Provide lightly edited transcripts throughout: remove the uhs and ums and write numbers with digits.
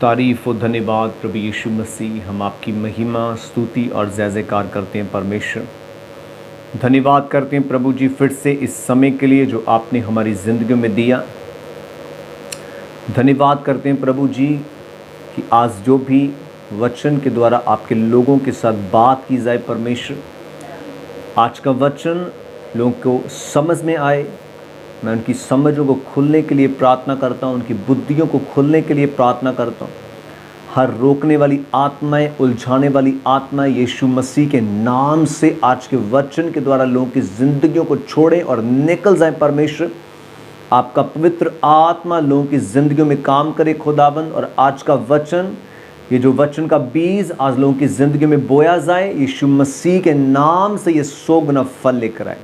तारीफ़ और धन्यवाद प्रभु यीशु मसीह। हम आपकी महिमा स्तुति और जय-जयकार करते हैं परमेश्वर। धन्यवाद करते हैं प्रभु जी फिर से इस समय के लिए जो आपने हमारी ज़िंदगी में दिया। धन्यवाद करते हैं प्रभु जी कि आज जो भी वचन के द्वारा आपके लोगों के साथ बात की जाए परमेश्वर, आज का वचन लोगों को समझ में आए। मैं उनकी समझों को खुलने के लिए प्रार्थना करता हूँ, उनकी बुद्धियों को खुलने के लिए प्रार्थना करता हूँ। हर रोकने वाली आत्माएं, उलझाने वाली आत्माएं यीशु मसीह के नाम से आज के वचन के द्वारा लोगों की ज़िंदगियों को छोड़ें और निकल जाएं परमेश्वर। आपका पवित्र आत्मा लोगों की ज़िंदगियों में काम करे खुदाबंद, और आज का वचन, ये जो वचन का बीज आज लोगों की ज़िंदगी में बोया जाए, यीशु मसीह के नाम से ये 100 गुना फल लेकर आए।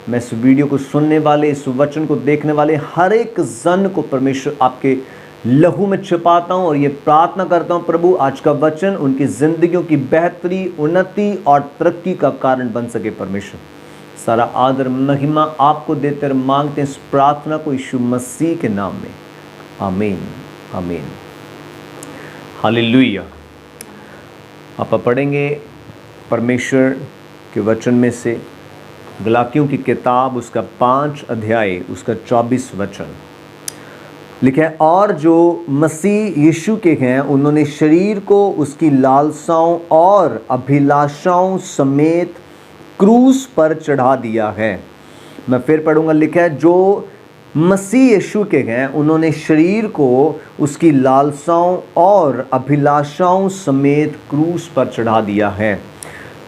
मैं इस वीडियो को सुनने वाले, इस वचन को देखने वाले हर एक जन को परमेश्वर आपके लहू में छिपाता हूँ और ये प्रार्थना करता हूँ प्रभु आज का वचन उनकी ज़िंदगियों की बेहतरी, उन्नति और तरक्की का कारण बन सके परमेश्वर। सारा आदर महिमा आपको देते मांगते हैं इस प्रार्थना को यीशु मसीह के नाम में, आमीन आमीन हालेलुया। आप पढ़ेंगे परमेश्वर के वचन में से गलातियों की किताब, उसका 5 अध्याय, उसका 24 वचन लिखा है, और जो मसीह यीशु के हैं उन्होंने शरीर को उसकी लालसाओं और अभिलाषाओं समेत क्रूस पर चढ़ा दिया है। मैं फिर पढ़ूंगा, लिखा है जो मसीह यीशु के हैं उन्होंने शरीर को उसकी लालसाओं और अभिलाषाओं समेत क्रूस पर चढ़ा दिया है।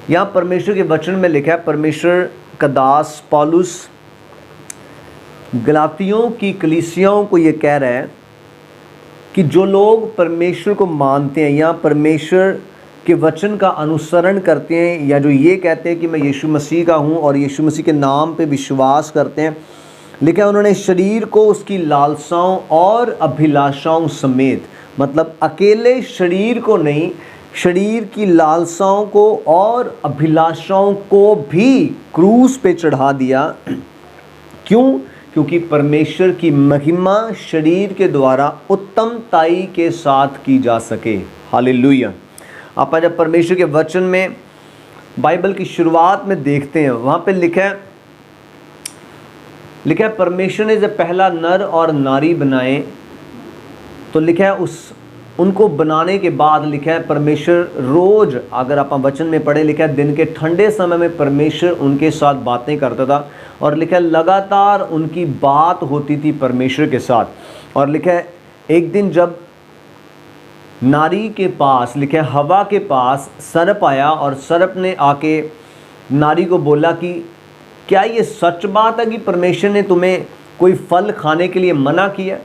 यहाँ परमेश्वर के वचन में लिखा है, परमेश्वर का दास पौलुस गलातियों की कलीसियाओं को ये कह रहा है कि जो लोग परमेश्वर को मानते हैं या परमेश्वर के वचन का अनुसरण करते हैं, या जो ये कहते हैं कि मैं यीशु मसीह का हूँ और यीशु मसीह के नाम पे विश्वास करते हैं, लिखा है उन्होंने शरीर को उसकी लालसाओं और अभिलाषाओं समेत, मतलब अकेले शरीर को नहीं, शरीर की लालसाओं को और अभिलाषाओं को भी क्रूस पे चढ़ा दिया। क्यों? क्योंकि परमेश्वर की महिमा शरीर के द्वारा उत्तमताई के साथ की जा सके। हालेलुया। आप जब परमेश्वर के वचन में बाइबल की शुरुआत में देखते हैं, वहाँ पे लिखा है परमेश्वर ने जब पहला नर और नारी बनाए तो लिखा है उनको बनाने के बाद लिखा है परमेश्वर रोज, अगर आप वचन में पढ़े, लिखा है दिन के ठंडे समय में परमेश्वर उनके साथ बातें करता था, और लिखा है लगातार उनकी बात होती थी परमेश्वर के साथ। और लिखा है एक दिन जब नारी के पास, लिखा है हवा के पास सर्प आया, और सर्प ने आके नारी को बोला कि क्या ये सच बात है कि परमेश्वर ने तुम्हें कोई फल खाने के लिए मना किया?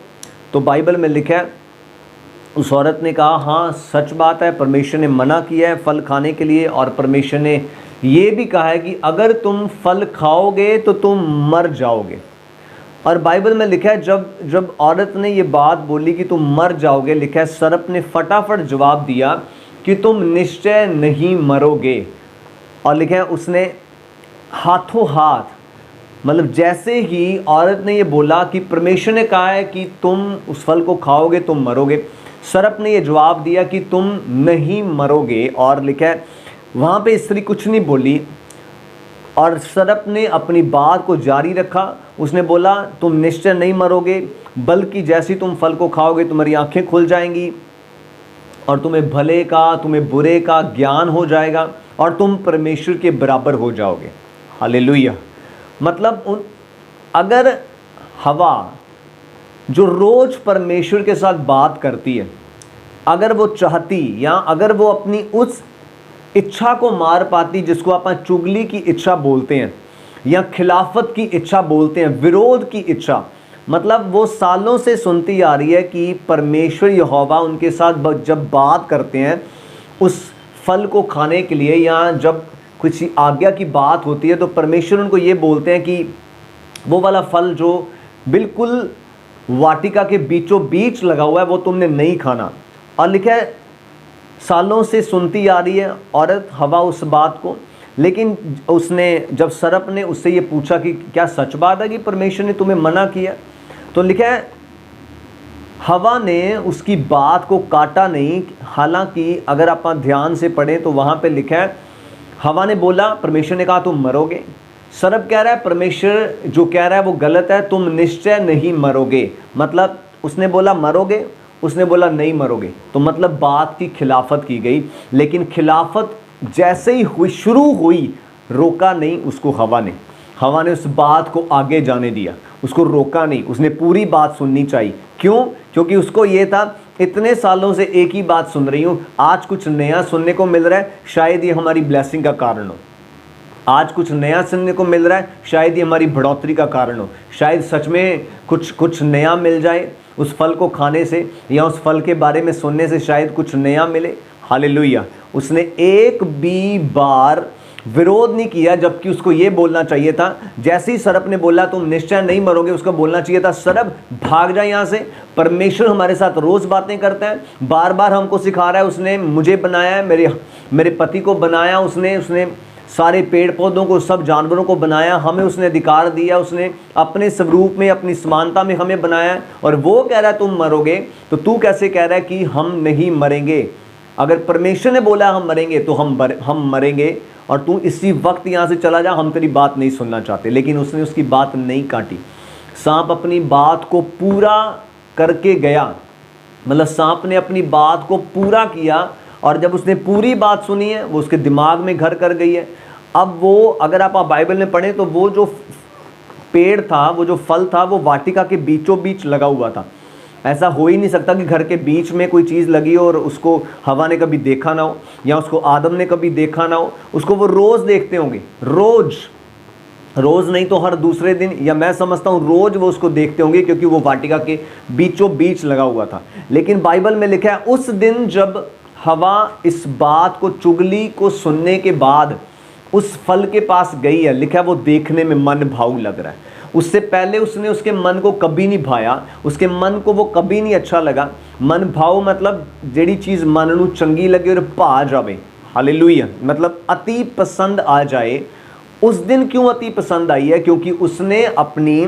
तो बाइबल में लिखा है उस औरत ने कहा, हाँ सच बात है, परमेश्वर ने मना किया है फल खाने के लिए, और परमेश्वर ने ये भी कहा है कि अगर तुम फल खाओगे तो तुम मर जाओगे। और बाइबल में लिखा है जब औरत ने ये बात बोली कि तुम मर जाओगे, लिखा है सर्प ने फटाफट जवाब दिया कि तुम निश्चय नहीं मरोगे। और लिखा है उसने हाथों हाथ, मतलब जैसे ही औरत ने ये बोला कि परमेश्वर ने कहा है कि तुम उस फल को खाओगे तुम मरोगे, सर्प ने ये जवाब दिया कि तुम नहीं मरोगे। और लिखा है वहाँ पे स्त्री कुछ नहीं बोली, और सर्प ने अपनी बात को जारी रखा। उसने बोला तुम निश्चय नहीं मरोगे, बल्कि जैसे तुम फल को खाओगे तुम्हारी आंखें खुल जाएंगी और तुम्हें भले का तुम्हें बुरे का ज्ञान हो जाएगा और तुम परमेश्वर के बराबर हो जाओगे। हालेलुया। मतलब अगर हवा जो रोज परमेश्वर के साथ बात करती है, अगर वो चाहती, या अगर वो अपनी उस इच्छा को मार पाती जिसको अपन चुगली की इच्छा बोलते हैं, या खिलाफत की इच्छा बोलते हैं, विरोध की इच्छा, मतलब वो सालों से सुनती आ रही है कि परमेश्वर यहोवा उनके साथ जब बात करते हैं उस फल को खाने के लिए, या जब कुछ आज्ञा की बात होती है तो परमेश्वर उनको ये बोलते हैं कि वो वाला फल जो बिल्कुल वाटिका के बीचों बीच लगा हुआ है वो तुमने नहीं खाना। और लिखा है सालों से सुनती आ रही है औरत हवा उस बात को, लेकिन उसने जब सर्प ने उससे ये पूछा कि क्या सच बात है कि परमेश्वर ने तुम्हें मना किया, तो लिखा है हवा ने उसकी बात को काटा नहीं। हालांकि अगर आप ध्यान से पढ़ें तो वहाँ पे लिखा है, हवा ने बोला, परमेश्वर ने कहा तुम मरोगे। सर्प कह रहा है, परमेश्वर जो कह रहा है वो गलत है, तुम निश्चय नहीं मरोगे। मतलब उसने बोला मरोगे, उसने बोला नहीं मरोगे, तो मतलब बात की खिलाफत की गई। लेकिन खिलाफत जैसे ही हुई, शुरू हुई, रोका नहीं उसको हवा ने उस बात को आगे जाने दिया, उसको रोका नहीं। उसने पूरी बात सुननी चाहिए। क्यों? क्योंकि उसको ये था, इतने सालों से एक ही बात सुन रही हूँ, आज कुछ नया सुनने को मिल रहा है, शायद ये हमारी ब्लेसिंग का कारण हो। आज कुछ नया सुनने को मिल रहा है, शायद ये हमारी बढ़ोतरी का कारण हो। शायद सच में कुछ नया मिल जाए उस फल को खाने से, या उस फल के बारे में सुनने से शायद कुछ नया मिले। हालेलुया। उसने एक भी बार विरोध नहीं किया, जबकि उसको ये बोलना चाहिए था, जैसे ही सर्प ने बोला तुम निश्चय नहीं मरोगे, उसको बोलना चाहिए था सर्प भाग जा यहाँ से। परमेश्वर हमारे साथ रोज बातें करता है, बार बार हमको सिखा रहा है। उसने मुझे बनाया है, मेरे पति को बनाया, उसने सारे पेड़ पौधों को, सब जानवरों को बनाया, हमें उसने अधिकार दिया, उसने अपने स्वरूप में, अपनी समानता में हमें बनाया है। और वो कह रहा है तुम मरोगे, तो तू कैसे कह रहा है कि हम नहीं मरेंगे? अगर परमेश्वर ने बोला हम मरेंगे तो हम मरेंगे, और तू इसी वक्त यहाँ से चला जा, हम तेरी बात नहीं सुनना चाहते। लेकिन उसने उसकी बात नहीं काटी। सांप अपनी बात को पूरा करके गया, मतलब सांप ने अपनी बात को पूरा किया, और जब उसने पूरी बात सुनी है, वो उसके दिमाग में घर कर गई है। अब वो, अगर आप बाइबल में पढ़ें तो वो जो पेड़ था, वो जो फल था, वो वाटिका के बीचों बीच लगा हुआ था। ऐसा हो ही नहीं सकता कि घर के बीच में कोई चीज़ लगी हो और उसको हवा ने कभी देखा ना हो, या उसको आदम ने कभी देखा ना हो। उसको वो रोज़ देखते होंगे, रोज़ नहीं तो हर दूसरे दिन, या मैं समझता हूँ रोज़ वो उसको देखते होंगे, क्योंकि वो वाटिका के बीचों बीच लगा हुआ था। लेकिन बाइबल में लिखा है, उस दिन जब हवा इस बात को, चुगली को सुनने के बाद उस फल के पास गई है, लिखा है वो देखने में मन भाऊ लग रहा है। उससे पहले उसने उसके मन को कभी नहीं भाया, उसके मन को वो कभी नहीं अच्छा लगा। मन भाव मतलब जेड़ी चीज़ मन नू चंगी लगे और भा जाए। हालेलुया। मतलब अति पसंद आ जाए। उस दिन क्यों अति पसंद आई है? क्योंकि उसने अपनी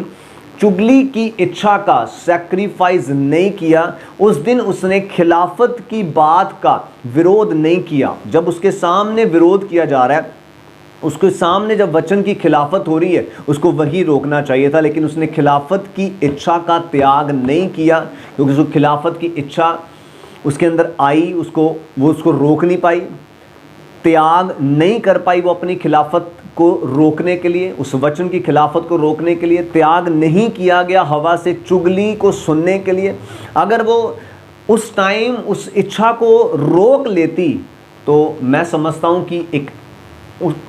चुगली की इच्छा का सैक्रिफाइस नहीं किया। उस दिन उसने खिलाफत की बात का विरोध नहीं किया। जब उसके सामने विरोध किया जा रहा है, उसके सामने जब वचन की खिलाफत हो रही है, उसको वही रोकना चाहिए था। लेकिन उसने खिलाफत की इच्छा का त्याग नहीं किया, क्योंकि उसको खिलाफत की इच्छा उसके अंदर आई, वो उसको रोक नहीं पाई, त्याग नहीं कर पाई। वो अपनी खिलाफत को रोकने के लिए, उस वचन की खिलाफत को रोकने के लिए त्याग नहीं किया गया हवा से चुगली को सुनने के लिए। अगर वो उस टाइम उस इच्छा को रोक लेती, तो मैं समझता हूँ कि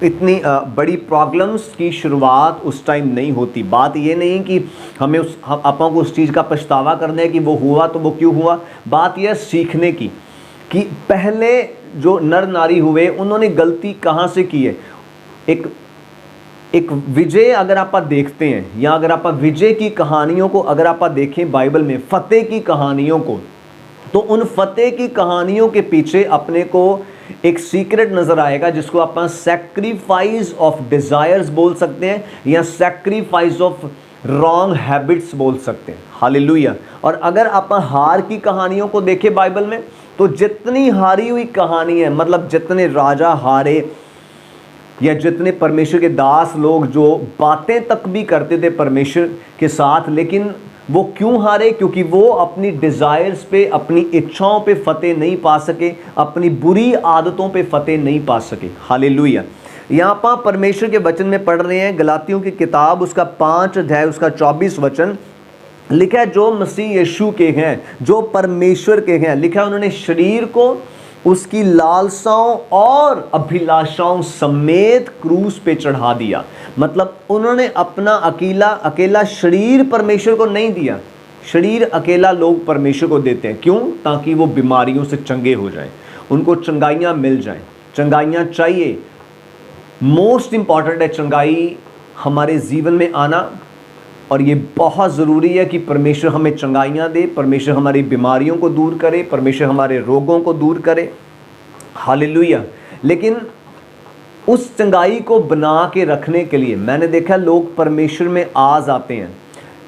इतनी बड़ी प्रॉब्लम्स की शुरुआत उस टाइम नहीं होती। बात ये नहीं कि हमें आपको उस चीज़ का पछतावा करना है कि वो हुआ तो वो क्यों हुआ। बात यह सीखने की कि पहले जो नर नारी हुए, उन्होंने गलती कहाँ से की है। एक विजय अगर आप देखते हैं, या अगर आप विजय की कहानियों को अगर आप देखें बाइबल में, फतेह की कहानियों को, तो उन फतेह की कहानियों के पीछे अपने को एक सीक्रेट नजर आएगा, जिसको आप सैक्रिफाइस ऑफ डिजायर्स बोल सकते हैं, या सैक्रिफाइस ऑफ रॉन्ग हैबिट्स बोल सकते हैं। हालेलुया। और अगर आप हार की कहानियों को देखें बाइबल में, तो जितनी हारी हुई कहानी है, मतलब जितने राजा हारे, या जितने परमेश्वर के दास लोग जो बातें तक भी करते थे परमेश्वर के साथ, लेकिन वो क्यों हारे? क्योंकि वो अपनी डिज़ायर्स पे, अपनी इच्छाओं पे फतेह नहीं पा सके, अपनी बुरी आदतों पे फतेह नहीं पा सके। हालेलुया। यहाँ पर परमेश्वर के वचन में पढ़ रहे हैं, गलातियों की किताब उसका 5 अध्याय उसका 24 वचन लिखा है, जो मसीह यीशु के हैं, जो परमेश्वर के हैं, लिखा है उन्होंने शरीर को उसकी लालसाओं और अभिलाषाओं समेत क्रूस पे चढ़ा दिया। मतलब उन्होंने अपना अकेला शरीर परमेश्वर को नहीं दिया। शरीर अकेला लोग परमेश्वर को देते हैं, क्यों? ताकि वो बीमारियों से चंगे हो जाएं, उनको चंगाइयाँ मिल जाएं। चंगाइयाँ चाहिए, मोस्ट इम्पॉर्टेंट है चंगाई हमारे जीवन में आना, और ये बहुत ज़रूरी है कि परमेश्वर हमें चंगाइयाँ दे, परमेश्वर हमारी बीमारियों को दूर करे, परमेश्वर हमारे रोगों को दूर करे। हालेलुया। लेकिन उस चंगाई को बना के रखने के लिए मैंने देखा लोग परमेश्वर में आ जाते हैं,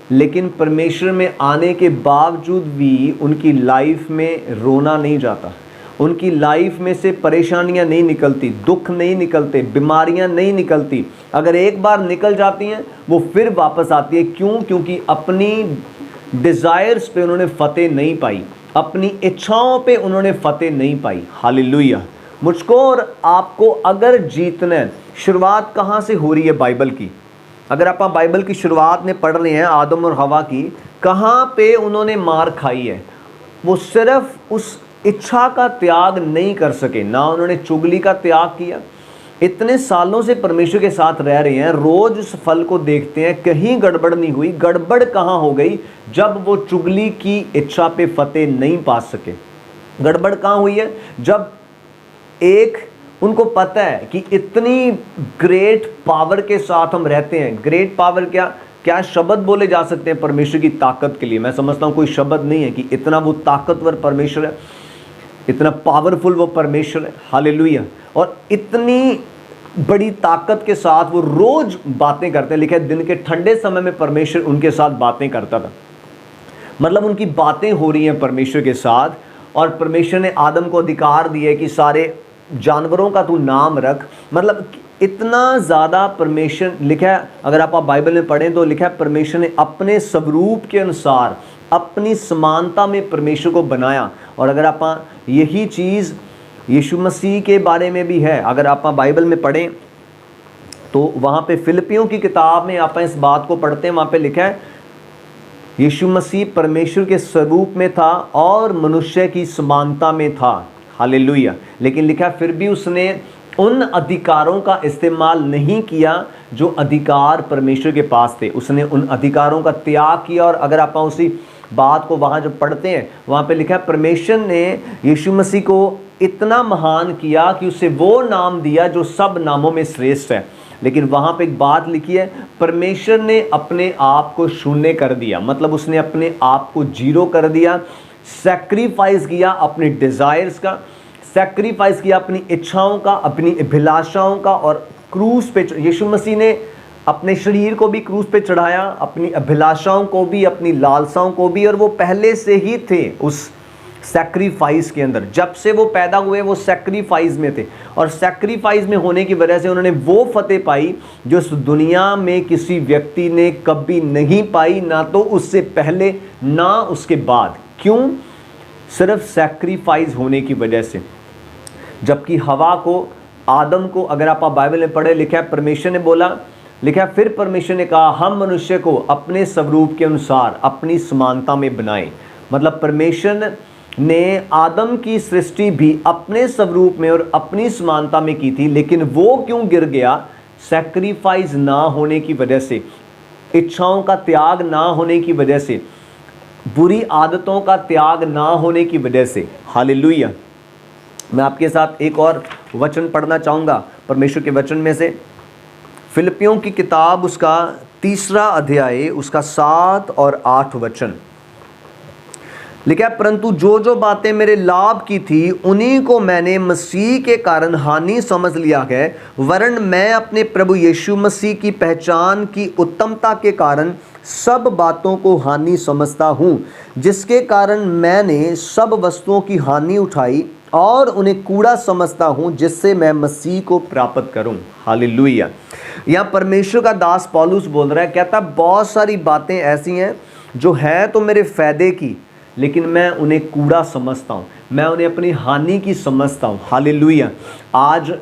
लेकिन परमेश्वर में आने के बावजूद भी उनकी लाइफ में रोना नहीं जाता, उनकी लाइफ में से परेशानियां नहीं निकलती, दुख नहीं निकलते, बीमारियां नहीं निकलती। अगर एक बार निकल जाती हैं वो फिर वापस आती है। क्यों? क्योंकि अपनी डिज़ायर्स पे उन्होंने फतेह नहीं पाई, अपनी इच्छाओं पे उन्होंने फतेह नहीं पाई। हालेलुया। मुझको और आपको अगर जीतना है, शुरुआत कहाँ से हो रही है बाइबल की? अगर आप बाइबल की शुरुआत में पढ़ रहे हैं आदम और हवा की, कहाँ पे उन्होंने मार खाई है? वो सिर्फ उस इच्छा का त्याग नहीं कर सके, ना उन्होंने चुगली का त्याग किया। इतने सालों से परमेश्वर के साथ रह रहे हैं, रोज उस फल को देखते हैं, कहीं गड़बड़ नहीं हुई। गड़बड़ कहाँ हो गई? जब वो चुगली की इच्छा पे फतेह नहीं पा सके। गड़बड़ कहाँ हुई है? जब एक उनको पता है कि इतनी ग्रेट पावर के साथ हम रहते हैं। ग्रेट पावर क्या क्या शब्द बोले जा सकते हैं परमेश्वर की ताकत के लिए? मैं समझता हूँ कोई शब्द नहीं है कि इतना वो ताकतवर परमेश्वर है, इतना पावरफुल वो परमेश्वर है। हालेलुया। और इतनी बड़ी ताकत के साथ वो रोज बातें करते हैं। लिखा है दिन के ठंडे समय में परमेश्वर उनके साथ बातें करता था। मतलब उनकी बातें हो रही हैं परमेश्वर के साथ, और परमेश्वर ने आदम को अधिकार दिया कि सारे जानवरों का तू नाम रख। मतलब इतना ज़्यादा परमेश्वर, लिखा है अगर आप बाइबल में पढ़ें तो लिखा है परमेश्वर ने अपने स्वरूप के अनुसार अपनी समानता में परमेश्वर को बनाया। और अगर आप यही चीज़ यीशु मसीह के बारे में भी है, अगर आप बाइबल में पढ़ें तो वहाँ पे फिलिपियों की किताब में आप इस बात को पढ़ते हैं, वहाँ पे लिखा है यीशु मसीह परमेश्वर के स्वरूप में था और मनुष्य की समानता में था। हालेलुया। लेकिन लिखा फिर भी उसने उन अधिकारों का इस्तेमाल नहीं किया जो अधिकार परमेश्वर के पास थे। उसने उन अधिकारों का त्याग किया। और अगर आप उसी बात को वहाँ जो पढ़ते हैं, वहाँ पे लिखा है परमेश्वर ने यीशु मसीह को इतना महान किया कि उसे वो नाम दिया जो सब नामों में श्रेष्ठ है। लेकिन वहाँ पे एक बात लिखी है, परमेश्वर ने अपने आप को शून्य कर दिया। मतलब उसने अपने आप को जीरो कर दिया, सैक्रिफाइस किया अपनी डिज़ायर्स का, सैक्रिफाइस किया अपनी इच्छाओं का, अपनी अभिलाषाओं का। और क्रूस पे यीशु मसीह ने अपने शरीर को भी क्रूस पे चढ़ाया, अपनी अभिलाषाओं को भी, अपनी लालसाओं को भी। और वो पहले से ही थे उस सैक्रिफाइस के अंदर। जब से वो पैदा हुए वो सैक्रिफाइस में थे, और सैक्रिफाइस में होने की वजह से उन्होंने वो फतेह पाई जो इस दुनिया में किसी व्यक्ति ने कभी नहीं पाई, ना तो उससे पहले ना उसके बाद। क्यों? सिर्फ सैक्रिफाइस होने की वजह से। जबकि हवा को, आदम को अगर आप बाइबल में पढ़े, लिखा है परमेश्वर ने बोला, लिखा है फिर परमेश्वर ने कहा हम मनुष्य को अपने स्वरूप के अनुसार अपनी समानता में बनाए। मतलब परमेश्वर ने आदम की सृष्टि भी अपने स्वरूप में और अपनी समानता में की थी, लेकिन वो क्यों गिर गया? सैक्रिफाइस ना होने की वजह से, इच्छाओं का त्याग ना होने की वजह से, बुरी आदतों का त्याग ना होने की वजह से। हालेलुया। मैं आपके साथ एक और वचन पढ़ना चाहूँगा परमेश्वर के वचन में से, फिलिपियों की किताब उसका 3 अध्याय उसका 7 और 8 वचन। लिखा है परंतु जो जो बातें मेरे लाभ की थी उन्हीं को मैंने मसीह के कारण हानि समझ लिया है, वरन मैं अपने प्रभु यीशु मसीह की पहचान की उत्तमता के कारण सब बातों को हानि समझता हूँ, जिसके कारण मैंने सब वस्तुओं की हानि उठाई और उन्हें कूड़ा समझता हूँ, जिससे मैं मसीह को प्राप्त करूँ। हालेलुया। यहाँ परमेश्वर का दास पौलुस बोल रहा है, कहता बहुत सारी बातें ऐसी हैं जो हैं तो मेरे फ़ायदे की, लेकिन मैं उन्हें कूड़ा समझता हूँ, मैं उन्हें अपनी हानि की समझता हूँ। हालेलुया। आज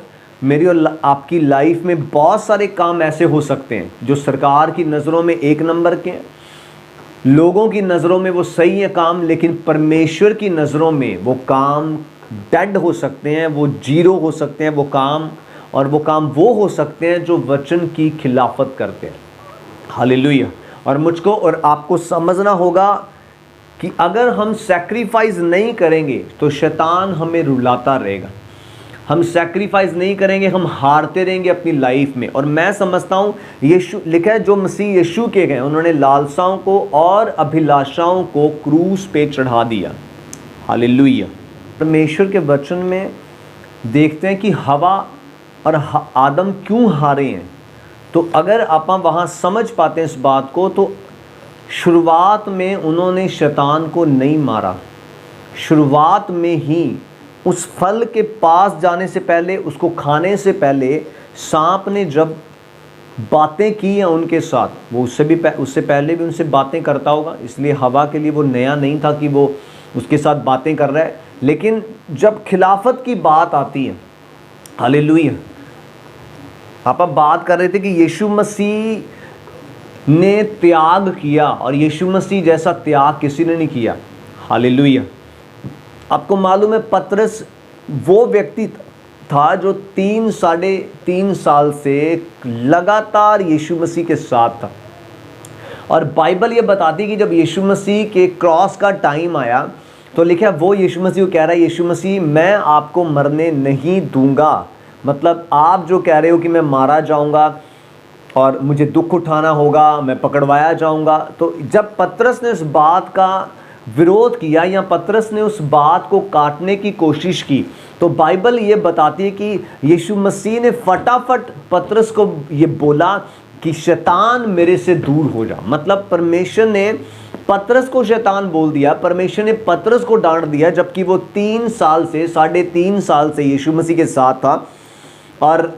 मेरी और आपकी लाइफ में बहुत सारे काम ऐसे हो सकते हैं जो सरकार की नज़रों में 1 नंबर के हैं, लोगों की नज़रों में वो सही है काम, लेकिन परमेश्वर की नज़रों में वो काम डेड हो सकते हैं, वो जीरो हो सकते हैं वो काम, और वो काम वो हो सकते हैं जो वचन की खिलाफत करते हैं। हालेलुया। और मुझको और आपको समझना होगा कि अगर हम सैक्रिफाइस नहीं करेंगे तो शैतान हमें रुलाता रहेगा। हम सैक्रिफाइस नहीं करेंगे, हम हारते रहेंगे अपनी लाइफ में। और मैं समझता हूँ यीशु, लिखा है जो मसीह यीशु के गए उन्होंने लालसाओं को और अभिलाषाओं को क्रूस पे चढ़ा दिया। हालेलुया। परमेश्वर के वचन में देखते हैं कि हवा और आदम क्यों हारे हैं। तो अगर आप वहाँ समझ पाते हैं इस बात को, तो शुरुआत में उन्होंने शैतान को नहीं मारा, शुरुआत में ही उस फल के पास जाने से पहले, उसको खाने से पहले सांप ने जब बातें की हैं उनके साथ, वो उससे पहले भी उनसे बातें करता होगा, इसलिए हवा के लिए वो नया नहीं था कि वो उसके साथ बातें कर रहा है। लेकिन जब खिलाफत की बात आती है, हालेलुया, आप बात कर रहे थे कि यीशु मसीह ने त्याग किया और यीशु मसीह जैसा त्याग किसी ने नहीं किया, हालेलुया। आपको मालूम है पतरस वो व्यक्ति था जो 3-3.5 साल से लगातार यीशु मसीह के साथ था, और बाइबल ये बताती है कि जब यीशु मसीह के क्रॉस का टाइम आया तो लिखा वो यीशु मसीह को कह रहा है, यीशु मसीह मैं आपको मरने नहीं दूंगा, मतलब आप जो कह रहे हो कि मैं मारा जाऊंगा और मुझे दुख उठाना होगा, मैं पकड़वाया जाऊंगा। तो जब पतरस ने उस बात का विरोध किया या पतरस ने उस बात को काटने की कोशिश की, तो बाइबल ये बताती है कि यीशु मसीह ने फटाफट पतरस को ये बोला कि शैतान मेरे से दूर हो जा। मतलब परमेश्वर ने पतरस को शैतान बोल दिया, परमेश्वर ने पतरस को डांट दिया, जबकि वो 3 साल से 3.5 साल से यीशु मसीह के साथ था। और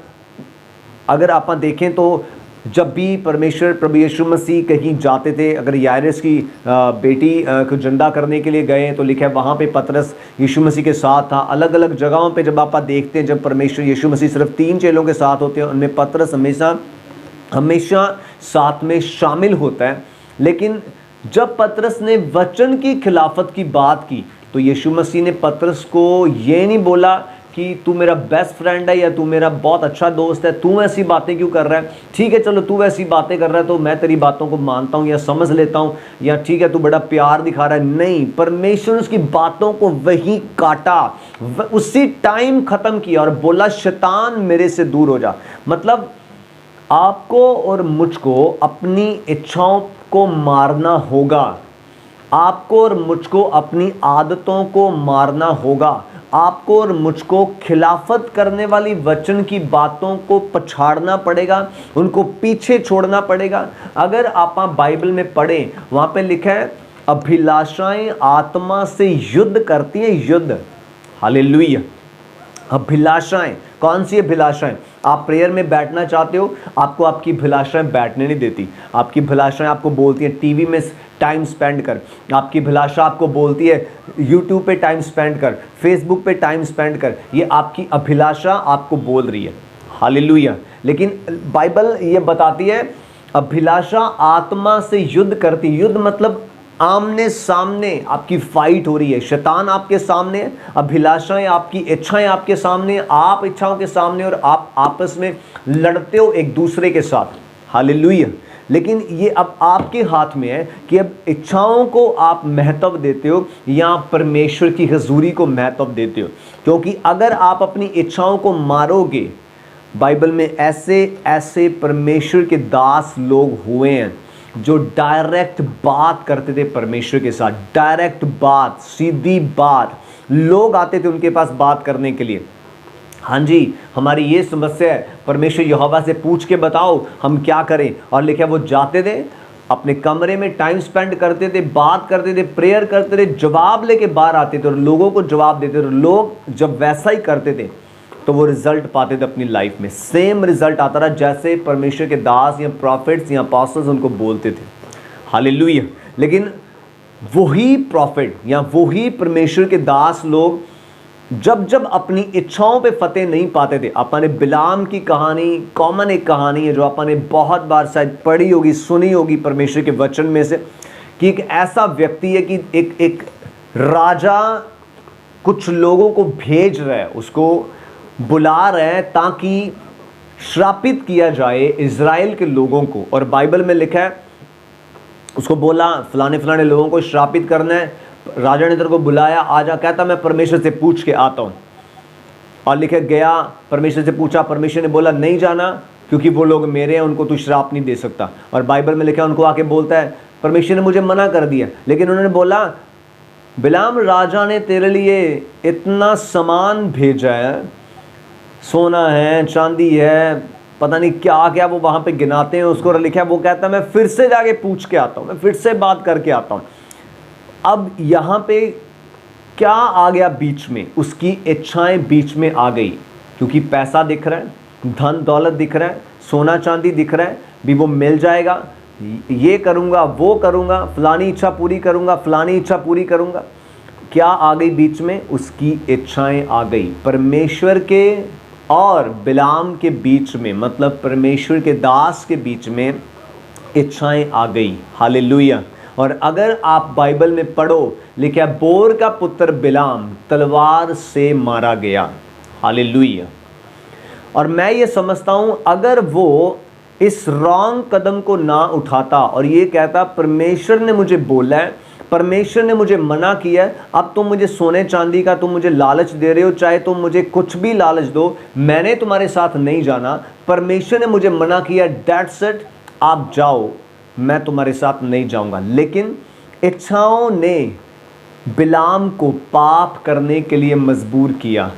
अगर आप देखें तो जब भी परमेश्वर प्रभु यीशु मसीह कहीं जाते थे, अगर याइरस की बेटी को जिंदा करने के लिए गए तो लिखा है वहाँ पे पतरस यीशु मसीह के साथ था। अलग अलग जगहों पे जब आप देखते हैं, जब परमेश्वर यीशु मसीह सिर्फ 3 चेलों के साथ होते हैं, उनमें पतरस हमेशा साथ में शामिल होता है। लेकिन जब पतरस ने वचन की खिलाफत की बात की तो यीशु मसीह ने पतरस को ये नहीं बोला कि तू मेरा बेस्ट फ्रेंड है या तू मेरा बहुत अच्छा दोस्त है, तू ऐसी बातें क्यों कर रहा है, ठीक है चलो तू ऐसी बातें कर रहा है तो मैं तेरी बातों को मानता हूँ या समझ लेता हूँ, या ठीक है तू बड़ा प्यार दिखा रहा है। नहीं, परमेश्वर उसकी बातों को वहीं काटा, उसी टाइम ख़त्म किया और बोला शैतान मेरे से दूर हो जा। मतलब आपको और मुझको अपनी इच्छाओं को मारना होगा, आपको और मुझको अपनी आदतों को मारना होगा, आपको और मुझको खिलाफत करने वाली वचन की बातों को पछाड़ना पड़ेगा, उनको पीछे छोड़ना पड़ेगा। अगर आप बाइबल में पढ़ें, वहाँ पे लिखा है अभिलाषाएं आत्मा से युद्ध करती हैं, युद्ध, हालेलुया। अभिलाषाएं, कौन सी अभिलाषाएं? आप प्रेयर में बैठना चाहते हो, आपको आपकी अभिलाषाएं बैठने नहीं देती। आपकी अभिलाषाएं आपको बोलती है टीवी में टाइम स्पेंड कर, आपकी अभिलाषा आपको बोलती है यूट्यूब पे टाइम स्पेंड कर, फेसबुक पे टाइम स्पेंड कर, ये आपकी अभिलाषा आपको बोल रही है, हालेलुया। लेकिन बाइबल ये बताती है अभिलाषा आत्मा से युद्ध करती। युद्ध मतलब आमने सामने आपकी फाइट हो रही है, शैतान आपके सामने, अभिलाषाएं आपकी इच्छाएं आपके सामने, आप इच्छाओं के सामने, और आप आपस में लड़ते हो एक दूसरे के साथ, हालेलुया। लेकिन ये अब आपके हाथ में है कि अब इच्छाओं को आप महत्व देते हो या परमेश्वर की हजूरी को महत्व देते हो। क्योंकि अगर आप अपनी इच्छाओं को मारोगे, बाइबल में ऐसे ऐसे परमेश्वर के दास लोग हुए हैं जो डायरेक्ट बात करते थे परमेश्वर के साथ, डायरेक्ट बात, सीधी बात, लोग आते थे उनके पास बात करने के लिए, हाँ जी हमारी ये समस्या है, परमेश्वर यहोवा से पूछ के बताओ हम क्या करें। और लिखा वो जाते थे अपने कमरे में टाइम स्पेंड करते थे, बात करते थे, प्रेयर करते थे, जवाब लेके बाहर आते थे और लोगों को जवाब देते थे। और लोग जब वैसा ही करते थे तो वो रिजल्ट पाते थे अपनी लाइफ में, सेम रिजल्ट आता रहा जैसे परमेश्वर के दास या प्रॉफिट्स या अपोस्टल्स उनको बोलते थे, हालेलुया। लेकिन वही प्रॉफिट या वही परमेश्वर के दास लोग जब जब अपनी इच्छाओं पे फतेह नहीं पाते थे, अपने बिलाम की कहानी कॉमन एक कहानी है जो आपने बहुत बार शायद पढ़ी होगी, सुनी होगी परमेश्वर के वचन में से, कि एक ऐसा व्यक्ति है कि एक राजा कुछ लोगों को भेज रहा है, उसको बुला रहे हैं ताकि श्रापित किया जाए इज़राइल के लोगों को। और बाइबल में लिखा है उसको बोला फलाने फलाने लोगों को श्रापित करना है, राजा ने तेरे को बुलाया, आजा, कहता मैं परमेश्वर से पूछ के आता हूँ। और लिखा गया, परमेश्वर से पूछा, परमेश्वर ने बोला नहीं जाना क्योंकि वो लोग मेरे हैं, उनको तू श्राप नहीं दे सकता। और बाइबल में लिखा उनको आके बोलता है परमेश्वर ने मुझे मना कर दिया, लेकिन उन्होंने बोला बिलाम राजा ने तेरे लिए इतना सामान भेजा है, सोना है, चांदी है, पता नहीं क्या क्या वो वहाँ पे गिनाते हैं उसको, लिखा है वो कहता है मैं फिर से जाके पूछ के आता हूँ, मैं फिर से बात करके आता हूँ। अब यहाँ पे क्या आ गया बीच में, उसकी इच्छाएं बीच में आ गई, क्योंकि पैसा दिख रहा है, धन दौलत दिख रहा है, सोना चांदी दिख रहा है, भी वो मिल जाएगा, ये करूँगा वो करूँगा, फलानी इच्छा पूरी करूँगा, फलानी इच्छा पूरी करूँगा। क्या आ गई बीच में, उसकी इच्छाएं आ गई। परमेश्वर के और बिलाम के बीच में, मतलब परमेश्वर के दास के बीच में इच्छाएं आ गई। हालेलुया। और अगर आप बाइबल में पढ़ो, लिखा है बोर का पुत्र बिलाम तलवार से मारा गया। हालेलुया। और मैं ये समझता हूं अगर वो इस रॉन्ग कदम को ना उठाता और ये कहता परमेश्वर ने मुझे बोला है, परमेश्वर ने मुझे मना किया है, अब तुम मुझे सोने चांदी का तुम मुझे लालच दे रहे हो, चाहे तुम मुझे कुछ भी लालच दो, मैंने तुम्हारे साथ नहीं जाना, परमेश्वर ने मुझे मना किया, दैट्स इट, आप जाओ, मैं तुम्हारे साथ नहीं जाऊंगा। लेकिन इच्छाओं ने बिलाम को पाप करने के लिए मजबूर किया।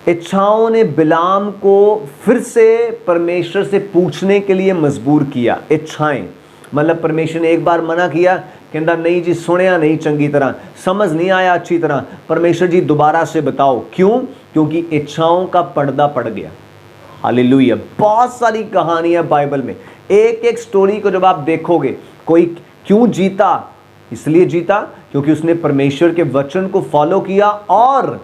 इच्छाओं ने बिलाम को फिर से परमेश्वर से पूछने के लिए मजबूर किया। इच्छाएं मतलब परमेश्वर ने एक बार मना किया, कहता नहीं जी सुनिया नहीं चंगी तरह, समझ नहीं आया अच्छी तरह, परमेश्वर जी दोबारा से बताओ। क्यों? क्योंकि इच्छाओं का पर्दा पड़ गया। हालेलुया। बहुत सारी कहानियां बाइबल में, एक एक स्टोरी को जब आप देखोगे, कोई क्यों जीता, इसलिए जीता क्योंकि उसने परमेश्वर के वचन को फॉलो किया। और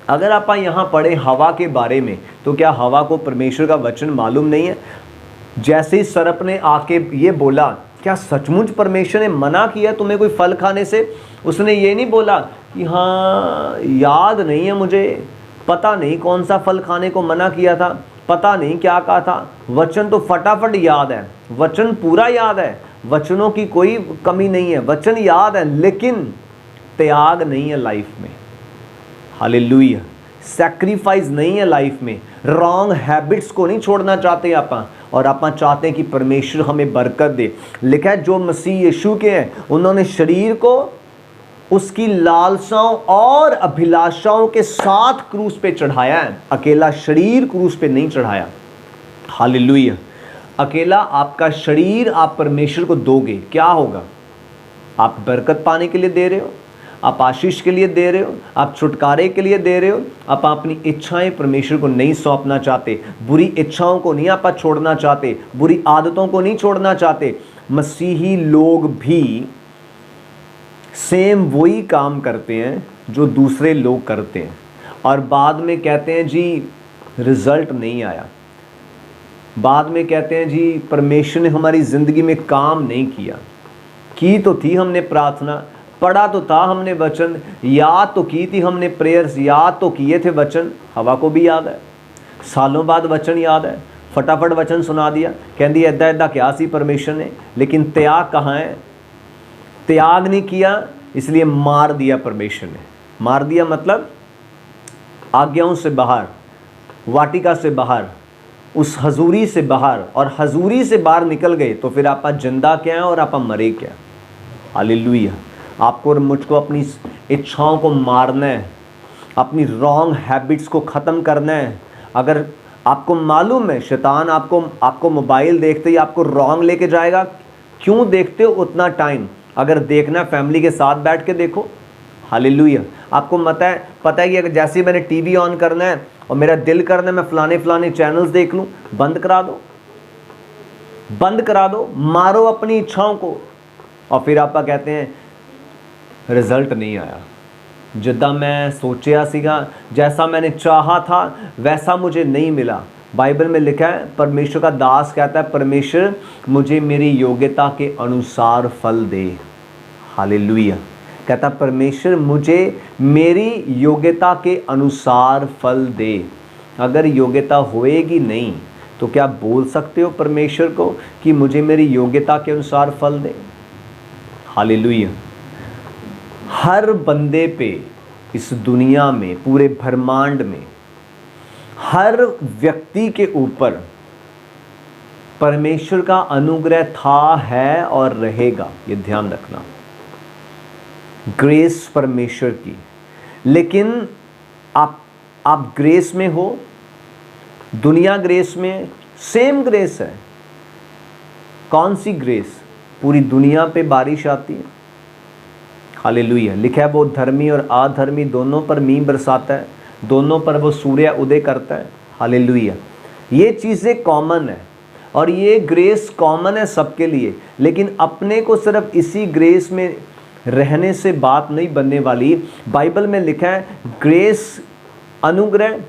अगर आप यहाँ पढ़े हवा के बारे में, तो क्या हवा को परमेश्वर का वचन मालूम नहीं है? जैसे ही सर्प ने आके ये बोला, क्या सचमुच परमेश्वर ने मना किया तुम्हें कोई फल खाने से? उसने ये नहीं बोला कि हाँ याद नहीं है मुझे, पता नहीं कौन सा फल खाने को मना किया था, पता नहीं क्या कहा था। वचन तो फटाफट याद है, वचन पूरा याद है, वचनों की कोई कमी नहीं है, वचन याद है, लेकिन त्याग नहीं है लाइफ में। हालेलुया। सैक्रिफाइस नहीं है लाइफ में। रॉन्ग हैबिट्स को नहीं छोड़ना चाहते आप, और आप चाहते हैं कि परमेश्वर हमें बरकत दे। लिखा है जो मसीह यीशु के हैं उन्होंने शरीर को उसकी लालसाओं और अभिलाषाओं के साथ क्रूस पे चढ़ाया है, अकेला शरीर क्रूस पे नहीं चढ़ाया। हालेलुया। अकेला आपका शरीर आप परमेश्वर को दोगे, क्या होगा? आप बरकत पाने के लिए दे रहे हो, आप आशीष के लिए दे रहे हो, आप छुटकारे के लिए दे रहे हो, आप अपनी इच्छाएं परमेश्वर को नहीं सौंपना चाहते, बुरी इच्छाओं को नहीं आप छोड़ना चाहते, बुरी आदतों को नहीं छोड़ना चाहते। मसीही लोग भी सेम वही काम करते हैं जो दूसरे लोग करते हैं, और बाद में कहते हैं जी रिजल्ट नहीं आया, बाद में कहते हैं जी परमेश्वर ने हमारी ज़िंदगी में काम नहीं किया। की तो थी हमने प्रार्थना, पढ़ा तो था हमने वचन, याद तो की थी हमने प्रेयर्स, याद तो किए थे वचन। हवा को भी याद है, सालों बाद वचन याद है, फटाफट वचन सुना दिया, कहती ऐदा ऐदा क्या सी परमेश्वर ने, लेकिन त्याग कहाँ है? त्याग नहीं किया, इसलिए मार दिया परमेश्वर ने। मार दिया मतलब आज्ञाओं से बाहर, वाटिका से बाहर, उस हजूरी से बाहर, और हजूरी से बाहर निकल गए तो फिर आप जिंदा क्या है और आप मरे क्या? हालेलुया। आपको और मुझको अपनी इच्छाओं को मारना है, अपनी रॉन्ग हैबिट्स को ख़त्म करना है। अगर आपको मालूम है शैतान आपको मोबाइल देखते ही आपको रॉन्ग लेके जाएगा, क्यों देखते हो उतना टाइम? अगर देखना फैमिली के साथ बैठ के देखो। हालेलुया। आपको पता है कि अगर जैसे ही मैंने टीवी ऑन करना है और मेरा दिल करना है मैं फलाने चैनल्स देख लूँ, बंद करा दो, बंद करा दो, मारो अपनी इच्छाओं को। और फिर आप कहते हैं रिजल्ट नहीं आया, जिद्दा मैं सोचा सीगा, जैसा मैंने चाहा था वैसा मुझे नहीं मिला। बाइबल में लिखा है, परमेश्वर का दास कहता है परमेश्वर मुझे मेरी योग्यता के अनुसार फल दे। हालेलुया। कहता परमेश्वर मुझे मेरी योग्यता के अनुसार फल दे। अगर योग्यता होएगी नहीं तो क्या बोल सकते हो परमेश्वर को कि मुझे मेरी योग्यता के अनुसार फल दे? हालेलुया। हर बंदे पे इस दुनिया में, पूरे ब्रह्मांड में, हर व्यक्ति के ऊपर परमेश्वर का अनुग्रह था, है और रहेगा। ये ध्यान रखना, ग्रेस परमेश्वर की। लेकिन आप ग्रेस में हो, दुनिया ग्रेस में, सेम ग्रेस है। कौन सी ग्रेस? पूरी दुनिया पे बारिश आती है। हालेलुया। लिखा है वो धर्मी और अधर्मी दोनों पर मींह बरसाता है, दोनों पर वो सूर्य उदय करता है। हालेलुया। ये चीज़ें कॉमन है और ये ग्रेस कॉमन है सबके लिए, लेकिन अपने को सिर्फ इसी ग्रेस में रहने से बात नहीं बनने वाली। बाइबल में लिखा है ग्रेस, अनुग्रह,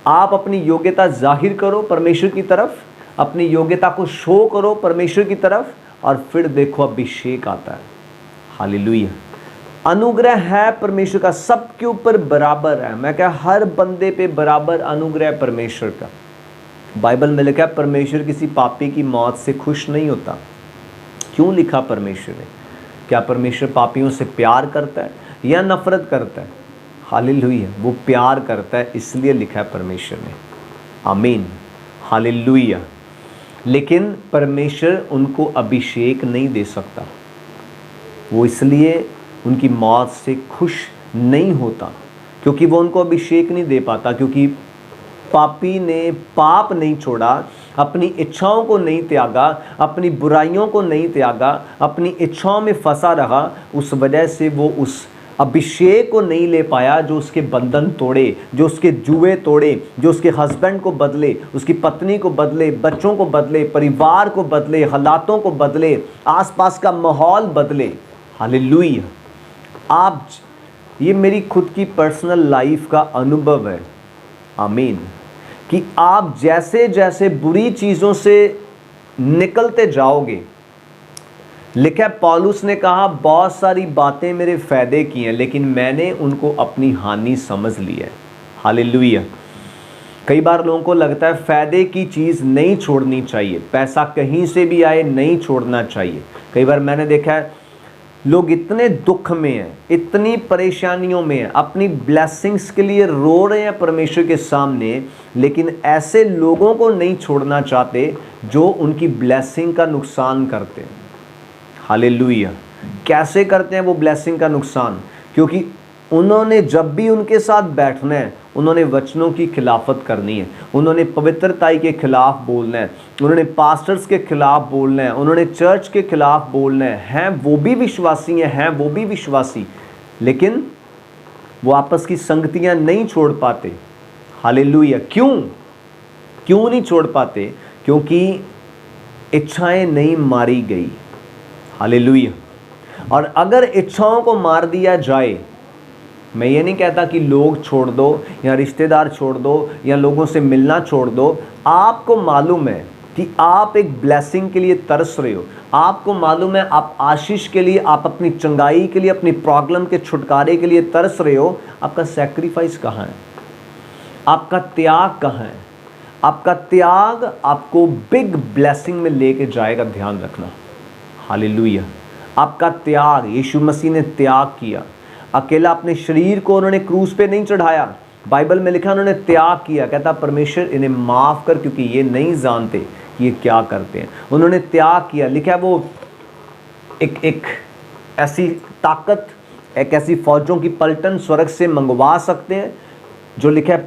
आप अपनी योग्यता जाहिर करो परमेश्वर की तरफ, अपनी योग्यता को शो करो परमेश्वर की तरफ, और फिर देखो अभिषेक आता है। हालेलुया। अनुग्रह है परमेश्वर का, सबके ऊपर बराबर है। मैं क्या, हर बंदे पे बराबर अनुग्रह है परमेश्वर का। बाइबल में लिखा है परमेश्वर किसी पापी की मौत से खुश नहीं होता। क्यों लिखा परमेश्वर ने? क्या परमेश्वर पापियों से प्यार करता है या नफरत करता है? हालेलुया। वो प्यार करता है, इसलिए लिखा है परमेश्वर ने। आमीन। हालेलुया। लेकिन परमेश्वर उनको अभिषेक नहीं दे सकता, वो इसलिए उनकी मौत से खुश नहीं होता, क्योंकि वो उनको अभिषेक नहीं दे पाता, क्योंकि पापी ने पाप नहीं छोड़ा, अपनी इच्छाओं को नहीं त्यागा, अपनी बुराइयों को नहीं त्यागा, अपनी इच्छाओं में फंसा रहा। उस वजह से वो उस अभिषेक को नहीं ले पाया जो उसके बंधन तोड़े, जो उसके जुए तोड़े, जो उसके हस्बैंड को बदले, उसकी पत्नी को बदले, बच्चों को बदले, परिवार को बदले, हालातों को बदले, आसपास का माहौल बदले। हालेलुया। आप, ये मेरी खुद की पर्सनल लाइफ का अनुभव है। आमीन। कि आप जैसे जैसे बुरी चीज़ों से निकलते जाओगे, लिखा है पौलुस ने कहा बहुत सारी बातें मेरे फ़ायदे की हैं, लेकिन मैंने उनको अपनी हानि समझ ली है। हालेलुया। कई बार लोगों को लगता है फ़ायदे की चीज़ नहीं छोड़नी चाहिए, पैसा कहीं से भी आए नहीं छोड़ना चाहिए। कई बार मैंने देखा है लोग इतने दुख में हैं, इतनी परेशानियों में हैं, अपनी ब्लेसिंग्स के लिए रो रहे हैं परमेश्वर के सामने, लेकिन ऐसे लोगों को नहीं छोड़ना चाहते जो उनकी ब्लेसिंग का नुकसान करते हैं। हालेलुया। कैसे करते हैं वो ब्लेसिंग का नुकसान? क्योंकि उन्होंने जब भी उनके साथ बैठना है, उन्होंने वचनों की खिलाफत करनी है, उन्होंने पवित्रताई के खिलाफ बोलना है, उन्होंने पास्टर्स के खिलाफ बोलना है, उन्होंने चर्च के खिलाफ बोलना है। हैं वो भी विश्वासी हैं वो भी विश्वासी, लेकिन वो आपस की संगतियां नहीं छोड़ पाते। हालेलुया। क्यों नहीं छोड़ पाते? क्योंकि इच्छाएं नहीं मारी गई। हालेलुया। और अगर इच्छाओं को मार दिया जाए, मैं ये नहीं कहता कि लोग छोड़ दो या रिश्तेदार छोड़ दो या लोगों से मिलना छोड़ दो। आपको मालूम है कि आप एक ब्लेसिंग के लिए तरस रहे हो, आपको मालूम है आप आशीष के लिए, आप अपनी चंगाई के लिए, अपनी प्रॉब्लम के छुटकारे के लिए तरस रहे हो। आपका सैक्रिफाइस कहाँ है? आपका त्याग कहाँ है? आपका त्याग आपको बिग ब्लेसिंग में लेके जाएगा, ध्यान रखना। हालेलुया। आपका त्याग, यीशु मसीह ने त्याग किया। अकेला अपने शरीर को उन्होंने क्रूस पे नहीं चढ़ाया। बाइबल में लिखा उन्होंने त्याग किया। कहता परमेश्वर इन्हें माफ़ कर, क्योंकि ये नहीं जानते कि ये क्या करते हैं। उन्होंने त्याग किया। लिखा है वो एक ऐसी ताकत, एक ऐसी फौजों की पलटन स्वर्ग से मंगवा सकते हैं जो लिखा है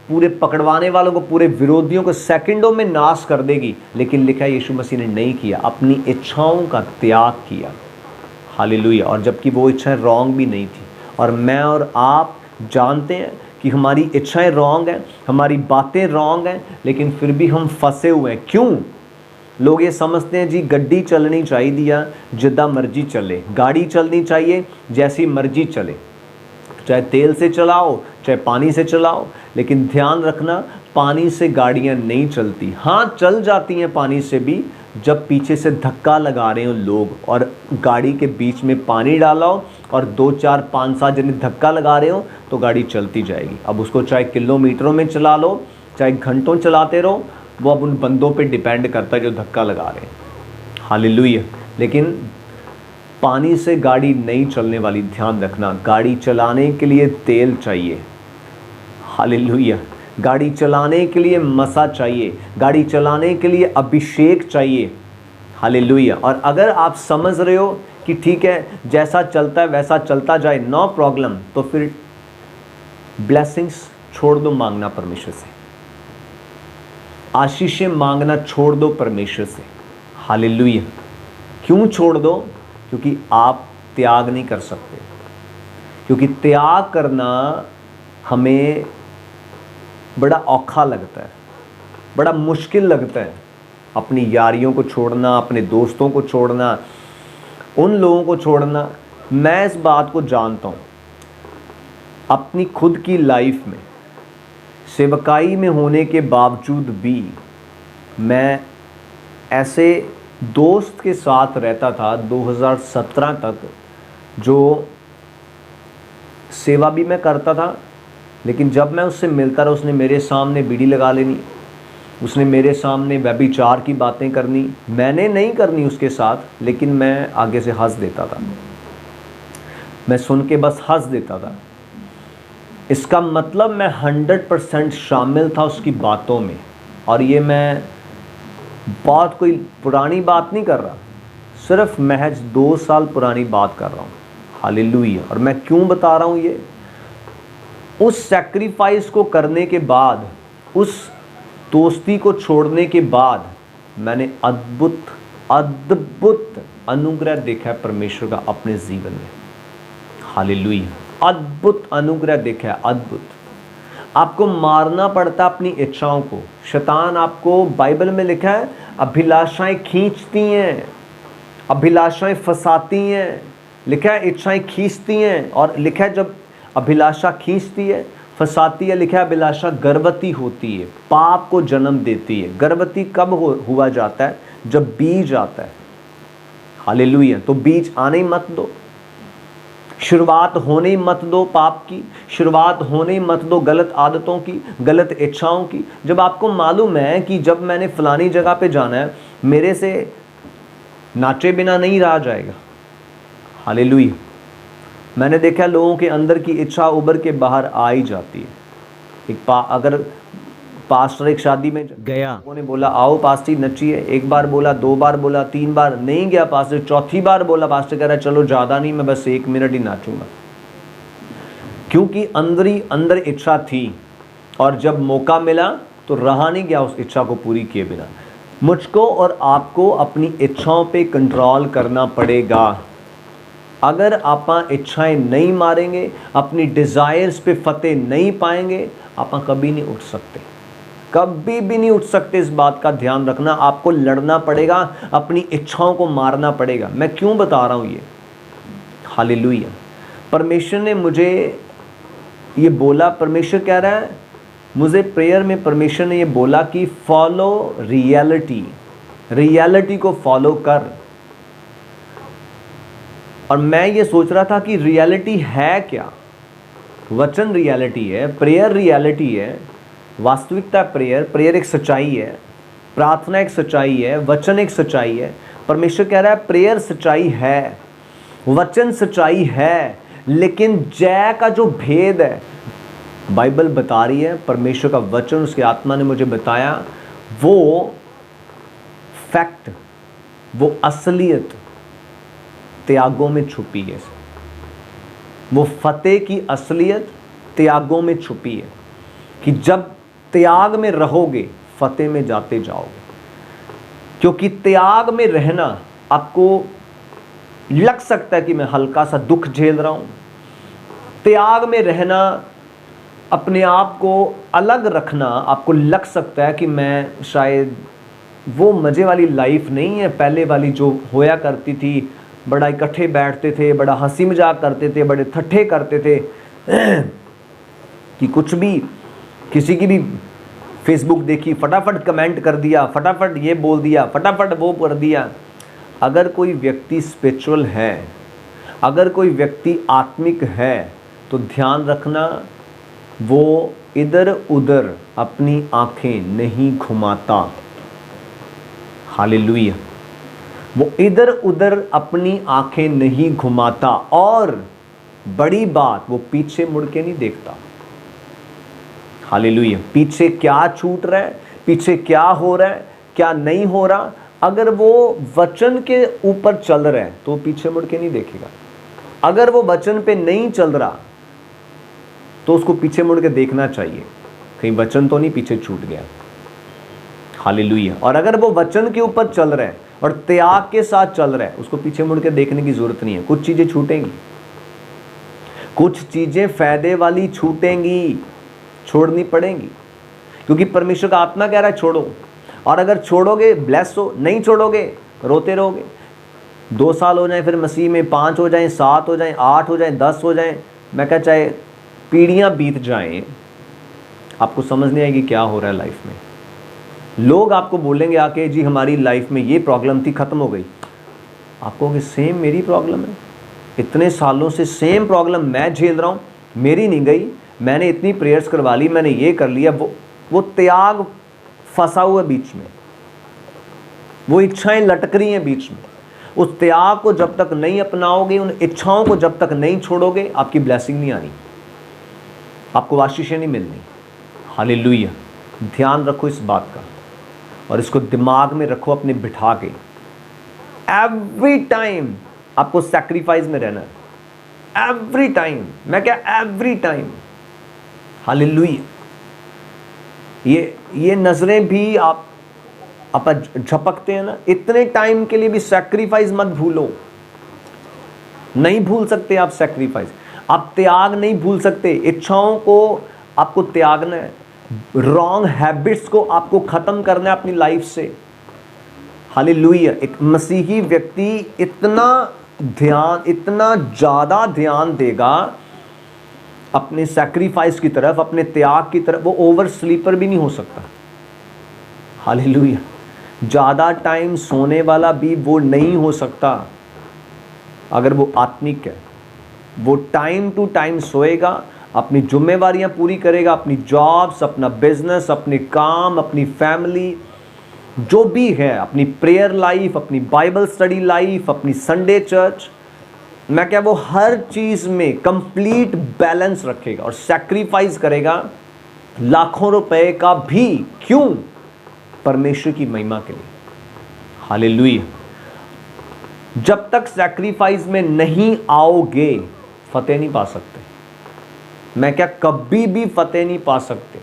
पूरे पकड़वाने वालों को, पूरे विरोधियों को सेकंडों में नाश कर देगी। लेकिन लिखा है यीशु मसीह ने नहीं किया, अपनी इच्छाओं का त्याग किया। हालेलुया। और जबकि वो इच्छाएं रॉन्ग भी नहीं थी। और मैं और आप जानते हैं कि हमारी इच्छाएं रॉन्ग हैं, हमारी बातें रॉन्ग हैं, लेकिन फिर भी हम फंसे हुए हैं। क्यों? लोग ये समझते हैं जी गड्डी चलनी चाहिए या जिद्दा मर्जी चले, गाड़ी चलनी चाहिए जैसी मर्जी चले, चाहे तेल से चलाओ चाहे पानी से चलाओ। लेकिन ध्यान रखना, पानी से गाड़ियाँ नहीं चलती। हाँ, चल जाती हैं पानी से भी, जब पीछे से धक्का लगा रहे हो लोग और गाड़ी के बीच में पानी डाला हो और 2 4 5 7 जने धक्का लगा रहे हो तो गाड़ी चलती जाएगी। अब उसको चाहे किलोमीटरों में चला लो चाहे घंटों चलाते रहो, वो अब उन बंदों पे डिपेंड करता है जो धक्का लगा रहे हैं। हालेलुया। लेकिन पानी से गाड़ी नहीं चलने वाली, ध्यान रखना। गाड़ी चलाने के लिए तेल चाहिए। हालेलुया। गाड़ी चलाने के लिए मसा चाहिए, गाड़ी चलाने के लिए अभिषेक चाहिए। हालेलुया। और अगर आप समझ रहे हो कि ठीक है जैसा चलता है वैसा चलता जाए, नो प्रॉब्लम, तो फिर ब्लेसिंग्स छोड़ दो मांगना परमेश्वर से। आशीषें मांगना छोड़ दो परमेश्वर से। हालेलुया। क्यों छोड़ दो? क्योंकि आप त्याग नहीं कर सकते, क्योंकि त्याग करना हमें बड़ा औखा लगता है, बड़ा मुश्किल लगता है। अपनी यारियों को छोड़ना, अपने दोस्तों को छोड़ना, उन लोगों को छोड़ना। मैं इस बात को जानता हूँ, अपनी खुद की लाइफ में सेवकाई में होने के बावजूद भी मैं ऐसे दोस्त के साथ रहता था 2017 तक, जो सेवा भी मैं करता था, लेकिन जब मैं उससे मिलता रहा उसने मेरे सामने बीड़ी लगा लेनी, उसने मेरे सामने व्यभिचार की बातें करनी। मैंने नहीं करनी उसके साथ, लेकिन मैं आगे से हंस देता था, मैं सुन के बस हंस देता था। इसका मतलब मैं 100% शामिल था उसकी बातों में। और ये मैं बहुत कोई पुरानी बात नहीं कर रहा, सिर्फ महज 2 साल पुरानी बात कर रहा हूँ। हालेलुया। और मैं क्यों बता रहा हूँ ये? उस सैक्रिफाइस को करने के बाद, उस दोस्ती को छोड़ने के बाद मैंने अद्भुत अद्भुत अनुग्रह देखा है परमेश्वर का अपने जीवन में। हालेलुया। अद्भुत अनुग्रह देखा है, अद्भुत। आपको मारना पड़ता अपनी इच्छाओं को। शैतान आपको, बाइबल में लिखा है, अभिलाषाएं खींचती हैं, अभिलाषाएं फंसाती हैं। लिखा है इच्छाएं खींचती हैं, और लिखा है जब अभिलाषा खींचती है, फंसाती है, लिखा है अभिलाषा गर्भवती होती है, पाप को जन्म देती है। गर्भवती कब हुआ जाता है? जब बीज आता है। हालेलुया। तो बीज आने ही मत दो, शुरुआत होने ही मत दो पाप की, शुरुआत होने ही मत दो गलत आदतों की, गलत इच्छाओं की। जब आपको मालूम है कि जब मैंने फलानी जगह पे जाना है, मेरे से नाचे बिना नहीं रहा जाएगा। हालेलुया। मैंने देखा लोगों के अंदर की इच्छा उभर के बाहर आ ही जाती है। अगर पास्टर एक शादी में गया, लोगों ने बोला आओ पास्टर नचिए, एक बार बोला, 2 बार बोला, 3 बार, नहीं गया पास्टर, चौथी बार बोला, पास्टर कह रहा है चलो ज़्यादा नहीं, मैं बस 1 मिनट ही नाचूंगा। क्योंकि अंदर ही अंदर इच्छा थी, और जब मौका मिला तो रहा नहीं गया उस इच्छा को पूरी किए बिना। मुझको और आपको अपनी इच्छाओं पे कंट्रोल करना पड़ेगा। अगर आप इच्छाएं नहीं मारेंगे, अपनी डिज़ायर्स पे फतेह नहीं पाएंगे, आप कभी नहीं उठ सकते, कभी भी नहीं उठ सकते। इस बात का ध्यान रखना। आपको लड़ना पड़ेगा, अपनी इच्छाओं को मारना पड़ेगा। मैं क्यों बता रहा हूँ ये? हालेलुया। परमेश्वर ने मुझे ये बोला, परमेश्वर कह रहा है मुझे प्रेयर में, परमेश्वर ने ये बोला कि फॉलो रियलिटी, रियलिटी को फॉलो कर। और मैं ये सोच रहा था कि रियलिटी है क्या? वचन रियलिटी है, प्रेयर रियलिटी है, वास्तविकता प्रेयर, प्रेयर एक सच्चाई है, प्रार्थना एक सच्चाई है, वचन एक सच्चाई है। परमेश्वर कह रहा है प्रेयर सच्चाई है, वचन सच्चाई है, लेकिन जय का जो भेद है बाइबल बता रही है, परमेश्वर का वचन, उसके आत्मा ने मुझे बताया, वो फैक्ट, वो असलियत त्यागों में छुपी है। वो फतेह की असलियत त्यागों में छुपी है, कि जब त्याग में रहोगे फतेह में जाते जाओगे। क्योंकि त्याग में रहना, आपको लग सकता है कि मैं हल्का सा दुख झेल रहा हूं। त्याग में रहना, अपने आप को अलग रखना, आपको लग सकता है कि मैं शायद वो मज़े वाली लाइफ नहीं है पहले वाली जो होया करती थी। बड़ा इकट्ठे बैठते थे, बड़ा हंसी मजाक करते थे, बड़े ठट्ठे करते थे कि कुछ भी, किसी की भी फेसबुक देखी फटाफट कमेंट कर दिया, फटाफट ये बोल दिया, फटाफट वो कर दिया। अगर कोई व्यक्ति स्पिरिचुअल है, अगर कोई व्यक्ति आत्मिक है, तो ध्यान रखना वो इधर उधर अपनी आंखें नहीं घुमाता। हालेलुया। वो इधर उधर अपनी आंखें नहीं घुमाता, और बड़ी बात, वो पीछे मुड़ के नहीं देखता। हालेलुया। पीछे क्या छूट रहा है, पीछे क्या हो रहा है, क्या नहीं हो रहा, अगर वो वचन के ऊपर चल रहा है तो पीछे मुड़ के नहीं देखेगा। अगर वो वचन पे नहीं चल रहा तो उसको पीछे मुड़ के देखना चाहिए, कहीं वचन तो नहीं पीछे छूट गया। हालेलुया। और अगर वो वचन के ऊपर चल रहा है और त्याग के साथ चल रहा है, उसको पीछे मुड़ के देखने की जरूरत नहीं है। कुछ चीजें छूटेंगी, कुछ चीजें फायदे वाली छूटेंगी, छोड़नी पड़ेंगी, क्योंकि परमेश्वर का आत्मा कह रहा है छोड़ो। और अगर छोड़ोगे ब्लेस हो, नहीं छोड़ोगे रोते रहोगे। 2 साल हो जाए फिर मसीह में, 5 हो जाए, 7 हो जाए, 8 हो जाए, 10 हो जाए, मैं क्या चाहे पीढ़ियां बीत जाएं, आपको समझ नहीं आएगी क्या हो रहा है लाइफ में। लोग आपको बोलेंगे आके, जी हमारी लाइफ में ये प्रॉब्लम थी, खत्म हो गई। आप कहोगे सेम मेरी प्रॉब्लम है, इतने सालों से सेम प्रॉब्लम मैं झेल रहा हूँ, मेरी नहीं गई, मैंने इतनी प्रेयर्स करवा ली, मैंने ये कर लिया। वो त्याग फंसा हुआ बीच में, वो इच्छाएं लटक रही हैं बीच में। उस त्याग को जब तक नहीं अपनाओगे, उन इच्छाओं को जब तक नहीं छोड़ोगे, आपकी ब्लेसिंग नहीं आनी, आपको आशीषें नहीं मिलनी। हालेलुया। ध्यान रखो इस बात का और इसको दिमाग में रखो अपने बिठा के। एवरी टाइम आपको सैक्रिफाइस में रहना है, एवरी टाइम। मैं क्या, एवरी टाइम। हालेलुया। ये नजरें भी आप झपकते हैं ना, इतने टाइम के लिए भी सैक्रिफाइस मत भूलो। नहीं भूल सकते आप सैक्रिफाइस, आप त्याग नहीं भूल सकते। इच्छाओं को आपको त्यागना है, रॉन्ग हैबिट्स को आपको खत्म करना है अपनी लाइफ से। हालेलुया। एक मसीही व्यक्ति इतना ज़्यादा ध्यान देगा अपने सैक्रिफाइस की तरफ, अपने त्याग की तरफ, वो ओवर स्लीपर भी नहीं हो सकता। हालेलुया। ज़्यादा टाइम सोने वाला भी वो नहीं हो सकता अगर वो आत्मिक है। वो टाइम टू टाइम सोएगा, अपनी जिम्मेवारियां पूरी करेगा, अपनी जॉब्स, अपना बिजनेस, अपने काम, अपनी फैमिली, जो भी है, अपनी प्रेयर लाइफ, अपनी बाइबल स्टडी लाइफ, अपनी संडे चर्च, मैं क्या, वो हर चीज़ में कंप्लीट बैलेंस रखेगा और सैक्रिफाइस करेगा लाखों रुपए का भी। क्यों? परमेश्वर की महिमा के लिए। हालेलुया। जब तक सैक्रिफाइस में नहीं आओगे फतेह नहीं पा सकते। मैं क्या, कभी भी फतेह नहीं पा सकते।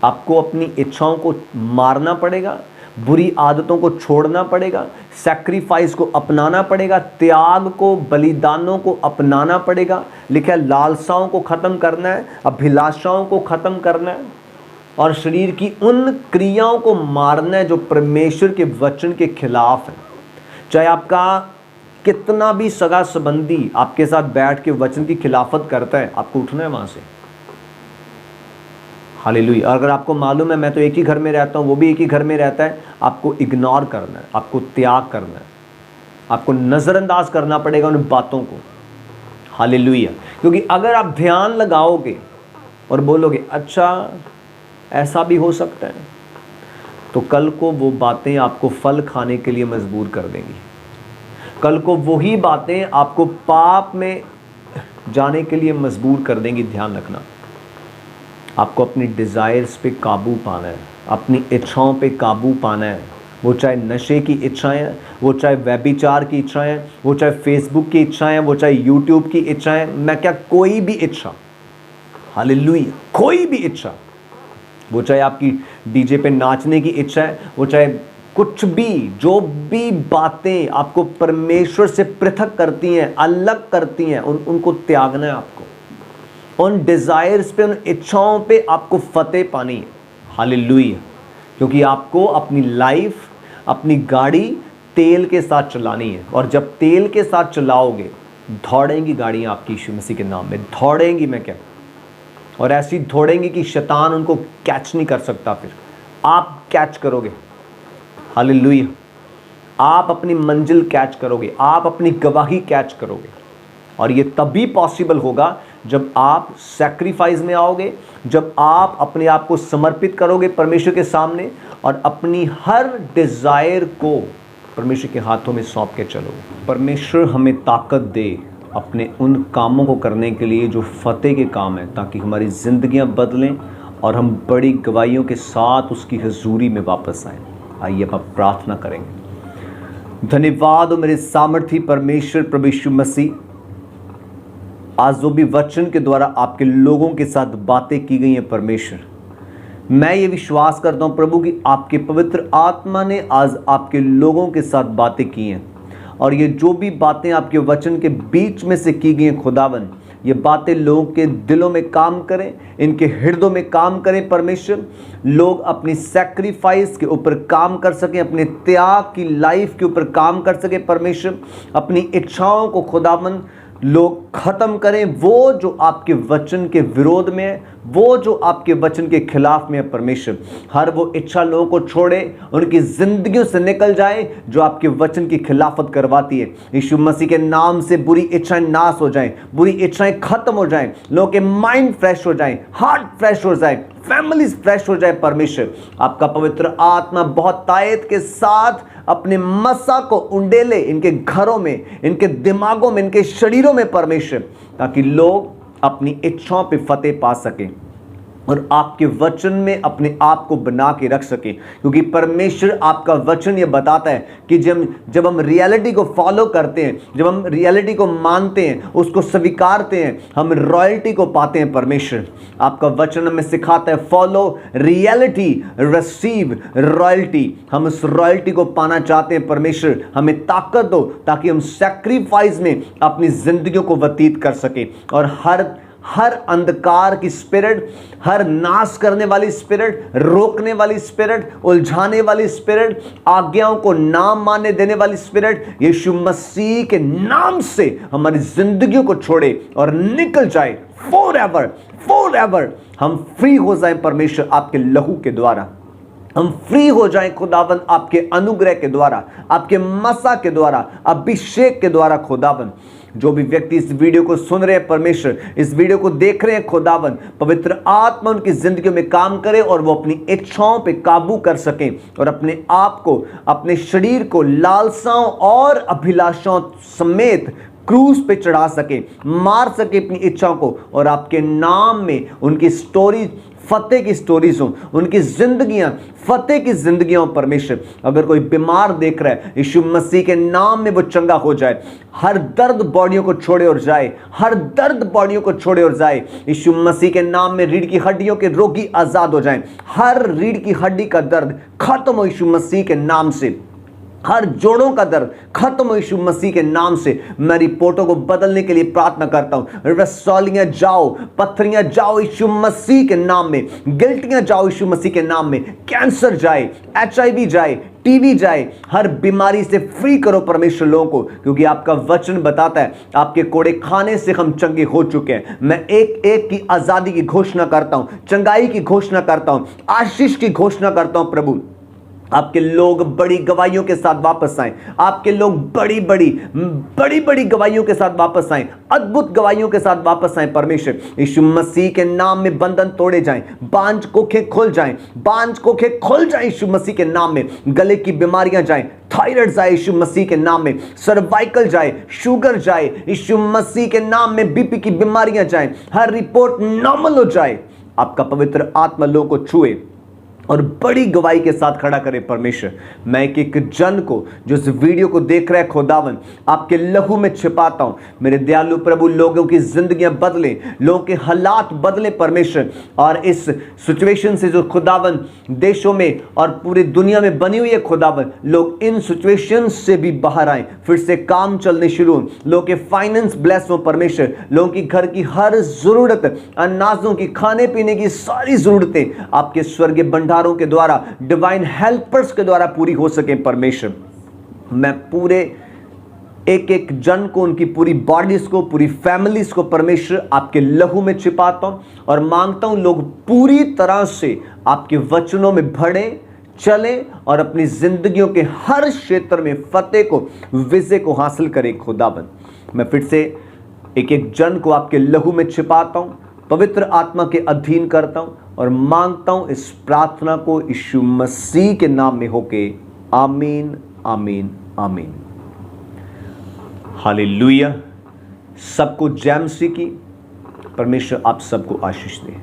आपको अपनी इच्छाओं को मारना पड़ेगा, बुरी आदतों को छोड़ना पड़ेगा, सैक्रिफाइस को अपनाना पड़ेगा, त्याग को, बलिदानों को अपनाना पड़ेगा। लिखा है लालसाओं को खत्म करना है, अभिलाषाओं को खत्म करना है और शरीर की उन क्रियाओं को मारना है जो परमेश्वर के वचन के खिलाफ है। चाहे आपका कितना भी सगा संबंधी आपके साथ बैठ के वचन की खिलाफत करता है, आपको उठना है वहां से। हालेलुया। अगर आपको मालूम है मैं तो एक ही घर में रहता हूँ, वो भी एक ही घर में रहता है, आपको इग्नोर करना है, आपको त्याग करना है, आपको नज़रअंदाज करना पड़ेगा उन बातों को। हालेलुया। क्योंकि अगर आप ध्यान लगाओगे और बोलोगे अच्छा ऐसा भी हो सकता है, तो कल को वो बातें आपको फल खाने के लिए मजबूर कर देंगी। कल को वही बातें आपको पाप में जाने के लिए मजबूर कर देंगी। ध्यान रखना, आपको अपनी डिज़ायर्स पे काबू पाना है, अपनी इच्छाओं पे काबू पाना है। वो चाहे नशे की इच्छाएं हैं, वो चाहे व्यभिचार की इच्छाएं हैं, वो चाहे फेसबुक की इच्छाएं हैं, वो चाहे यूट्यूब की इच्छाएं, मैं क्या, कोई भी इच्छा। हालेलुया। कोई भी इच्छा, वो चाहे आपकी डीजे पे नाचने की इच्छा है, वो चाहे कुछ भी, जो भी बातें आपको परमेश्वर से पृथक करती हैं, अलग करती हैं, उनको त्यागना है आपको। उन डिज़ायर्स पे, उन इच्छाओं पे आपको फतेह पानी है। हालेलुया। क्योंकि आपको अपनी लाइफ, अपनी गाड़ी तेल के साथ चलानी है, और जब तेल के साथ चलाओगे दौड़ेंगी गाड़ियाँ आपकी यीशु मसीह के नाम में, दौड़ेंगी। मैं क्या, और ऐसी दौड़ेंगी कि शैतान उनको कैच नहीं कर सकता, फिर आप कैच करोगे। हालेलुया। आप अपनी मंजिल कैच करोगे, आप अपनी गवाही कैच करोगे। और ये तभी पॉसिबल होगा जब आप सैक्रिफाइस में आओगे, जब आप अपने आप को समर्पित करोगे परमेश्वर के सामने और अपनी हर डिज़ायर को परमेश्वर के हाथों में सौंप के चलोगे। परमेश्वर हमें ताकत दे अपने उन कामों को करने के लिए जो फतेह के काम हैं, ताकि हमारी ज़िंदगियां बदलें और हम बड़ी गवाहियों के साथ उसकी हजूरी में वापस आएँ। आइए अब आप प्रार्थना करेंगे। धन्यवाद हो मेरे सामर्थी परमेश्वर प्रभु यीशु मसीह, आज जो भी वचन के द्वारा आपके लोगों के साथ बातें की गई हैं परमेश्वर, मैं ये विश्वास करता हूँ प्रभु कि आपके पवित्र आत्मा ने आज आपके लोगों के साथ बातें की हैं, और ये जो भी बातें आपके वचन के बीच में से की गई हैं खुदावन, ये बातें लोगों के दिलों में काम करें, इनके हृदयों में काम करें परमेश्वर। लोग अपनी सैक्रिफाइस के ऊपर काम कर सकें, अपने त्याग की लाइफ के ऊपर काम कर सकें परमेश्वर। अपनी इच्छाओं को खुदावन लोग खत्म करें, वो जो आपके वचन के विरोध में है, वो जो आपके वचन के खिलाफ में है परमेश्वर। हर वो इच्छा लोगों को छोड़े, उनकी जिंदगियों से निकल जाए जो आपके वचन की खिलाफत करवाती है। यीशु मसीह के नाम से बुरी इच्छाएं नाश हो जाएं, बुरी इच्छाएं खत्म हो जाएं, लोगों के माइंड फ्रेश हो जाएं, हार्ट फ्रेश हो जाए, फैमिलीज फ्रेश हो जाए परमेश्वर। आपका पवित्र आत्मा बहुत तायत के साथ अपने मसा को उंडेले इनके घरों में, इनके दिमागों में, इनके शरीरों में परमेश्वर, ताकि लोग अपनी इच्छाओं पे फतेह पा सकें और आपके वचन में अपने आप को बना के रख सके। क्योंकि परमेश्वर आपका वचन ये बताता है कि जब हम रियलिटी को फॉलो करते हैं, जब हम रियलिटी को मानते हैं, उसको स्वीकारते हैं, हम रॉयल्टी को पाते हैं परमेश्वर। आपका वचन हमें सिखाता है फॉलो रियलिटी, रिसीव रॉयल्टी। हम उस रॉयल्टी को पाना चाहते हैं परमेश्वर। हमें ताकत दो ताकि हम सैक्रिफाइस में अपनी जिंदगियों को व्यतीत कर सके, और हर अंधकार की स्पिरिट, हर नाश करने वाली स्पिरिट, रोकने वाली स्पिरिट, उलझाने वाली स्पिरिट, आज्ञाओं को ना मानने देने वाली स्पिरिट, यीशु मसीह के नाम से हमारी जिंदगियों को छोड़े और निकल जाए फॉरएवर। हम फ्री हो जाए परमेश्वर आपके लहू के द्वारा। हम फ्री हो जाएं खुदावन आपके अनुग्रह के द्वारा, आपके मसा के द्वारा, अभिषेक के द्वारा खुदावन। जो भी व्यक्ति इस वीडियो को सुन रहे हैं परमेश्वर, इस वीडियो को देख रहे हैं खुदावन, पवित्र आत्मा उनकी जिंदगी में काम करे और वो अपनी इच्छाओं पे काबू कर सकें और अपने आप को, अपने शरीर को लालसाओं और अभिलाषाओं समेत क्रूस पे चढ़ा सके, मार सके अपनी इच्छाओं को, और आपके नाम में उनकी स्टोरी फतेह की स्टोरीज हो, उनकी जिंदगियां फतेह की जिंदगियां हो परमेश्वर। अगर कोई बीमार देख रहा है, यीशु मसीह के नाम में वो चंगा हो जाए। हर दर्द बॉडियों को छोड़े और जाए, हर दर्द बॉडियों को छोड़े और जाए। यीशु मसीह के नाम में रीढ़ की हड्डियों के रोगी आजाद हो जाएं। हर रीढ़ की हड्डी का दर्द खत्म हो यीशु मसीह के नाम से। हर जोड़ों का दर्द खत्म हो यीशु मसीह के नाम से। मैं रिपोर्टों को बदलने के लिए प्रार्थना करता हूं। रसौलियां जाओ, पत्थरियां जाओ यीशु मसीह के नाम में, गिल्टियां जाओ यीशु मसीह के नाम में, कैंसर जाए, HIV जाए, टीबी जाए, हर बीमारी से फ्री करो परमेश्वर लोगों को। क्योंकि आपका वचन बताता है आपके कोड़े खाने से हम चंगे हो चुके हैं। मैं एक एक की आजादी की घोषणा करता हूं, चंगाई की घोषणा करता हूं, आशीष की घोषणा करता हूं प्रभु। आपके लोग बड़ी गवाहियों के साथ वापस आए, आपके लोग बड़ी बड़ी गवाहियों के साथ वापस आए, अद्भुत गवाहियों के साथ वापस आए परमेश्वर। यीशु मसीह के नाम में बंधन तोड़े जाएं, बांझ कोखें खुल जाएं, बांझ कोखें खुल जाएं यीशु मसीह के नाम में। गले की बीमारियां जाएं, थायराइड जाए यीशु मसीह के नाम में, सर्वाइकल जाए, शुगर जाए यीशु मसीह के नाम में, BP की बीमारियां जाएं, हर रिपोर्ट नॉर्मल हो जाए। आपका पवित्र आत्मा लोगों को छुए और बड़ी गवाही के साथ खड़ा करे परमेश्वर। मैं एक जन को जो इस वीडियो को देख रहा है खुदावन, आपके लहू में छिपाता हूं। मेरे दयालु प्रभु, लोगों की जिंदगियां बदले, लोगों के हालात बदले परमेश्वर, और इस सिचुएशन से जो खुदावन देशों में और पूरी दुनिया में बनी हुई है खुदावन, लोग इन सिचुएशन से भी बाहर आए, फिर से काम चलने शुरू हो, लोगों के फाइनेंस ब्लेस हो परमेश्वर, लोगों की घर की हर जरूरत, अनाजों की, खाने पीने की सारी जरूरतें आपके स्वर्गीय भंडार के द्वारा, डिवाइन हेल्पर्स के द्वारा पूरी हो सके परमेश्वर। मैं पूरे एक एक जन को, उनकी पूरी बॉडीज को, पूरी फैमिलीज को परमेश्वर आपके लहू में छिपाता हूं और मांगता हूं लोग पूरी तरह से आपके वचनों में बढ़े, चले और अपनी जिंदगियों के हर क्षेत्र में फतेह को, विजय को हासिल करें खुदाबंद। मैं फिर से एक एक जन को आपके लहू में छिपाता हूं, पवित्र आत्मा के अधीन करता हूं और मांगता हूं इस प्रार्थना को यीशु मसीह के नाम में होके, आमीन आमीन आमीन। हालेलुया। सबको जय मसीह की। परमेश्वर आप सबको आशीष दे।